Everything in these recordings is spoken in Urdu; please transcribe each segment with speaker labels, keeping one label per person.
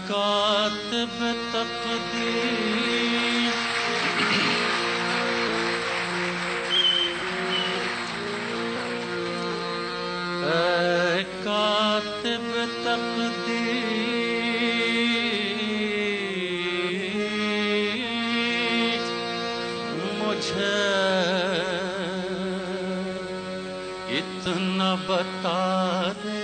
Speaker 1: کاتب تقدیر اے کاتب تقدیر مجھے اتنا بتا دے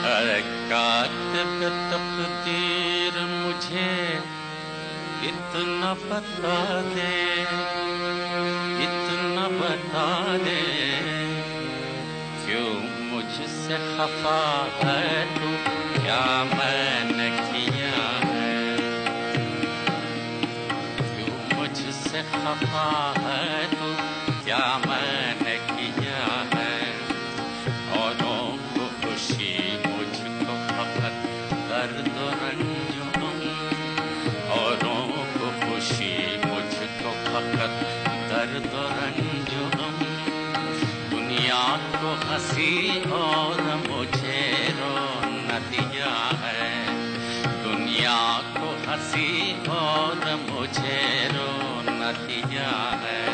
Speaker 1: اے کاتب تقدیر مجھے اتنا بتا دے اتنا بتا دے کیوں مجھ سے خفا ہے تو کیا میں نے کیا ہے کیوں مجھ سے خفا ہے تو کیا میں نے کیا ہے اوروں کو خوشی مجھ کو فقط درد و رنج اوروں کو خوشی مجھ کو فقط درد و رنج دنیا کو ہنسی اور مجھے رونا دیا ہے دنیا کو ہنسی اور مجھے رونا دیا ہے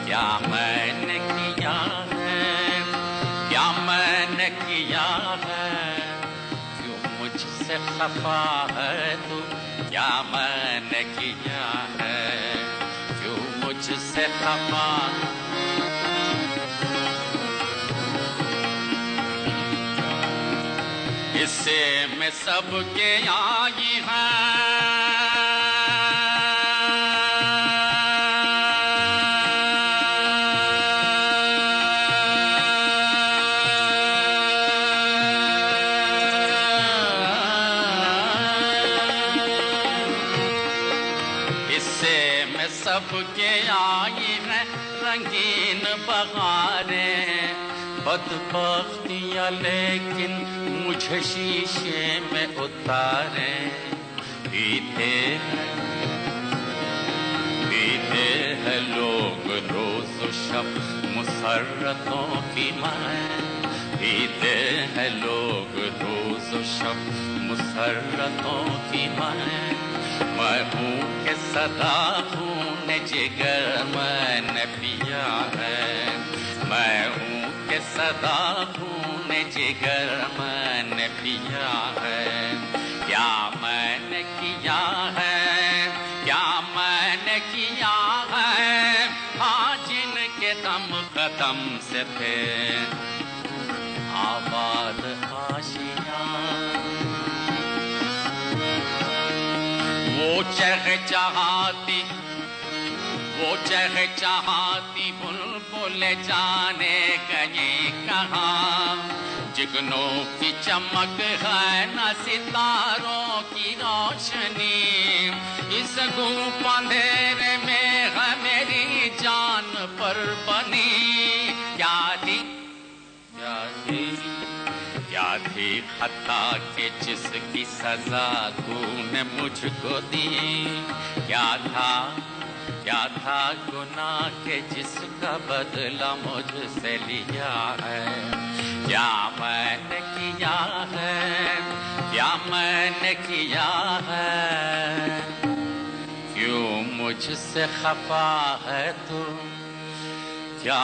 Speaker 1: کیا میں نے کیا ہے کیا میں نے کیا ہے کیوں مجھ سے خفا ہے تو کیا میں نے کیا ہے کیوں مجھ سے خفا اسے میں سب کے آئی سب کے آئی ہیں رنگین بہاریں بدبختیاں لیکن مجھے شیشے میں اتاریں پیتے ہیں لوگ روز و شب مسرتوں کی مائیں پیتے ہیں لوگ روز و شب مسرتوں کی مائیں میں ہوں کہ صدا خون جگر میں نے پیا ہے میں ہوں کہ صدا خون جگر میں نے پیا ہے کیا میں نے کیا ہے کیا میں نے کیا ہے ہاں جن کے دم قدم سے تھے آباد آشیاں وہ چہچہاتی بلبل جانے گئے کہاں جگنوں کی چمک ہے نہ ستاروں کی روشنی اس گھوپ اندھیرے میں ہے میری جان پر بنی کیا تھی خطا کہ جس کی سزا تو نے مجھ کو دی کیا تھا گناہ کہ جس کا بدلہ مجھ سے لیا ہے کیا میں نے کیا ہے کیا میں نے کیا ہے کیوں مجھ سے خفا ہے تو کیا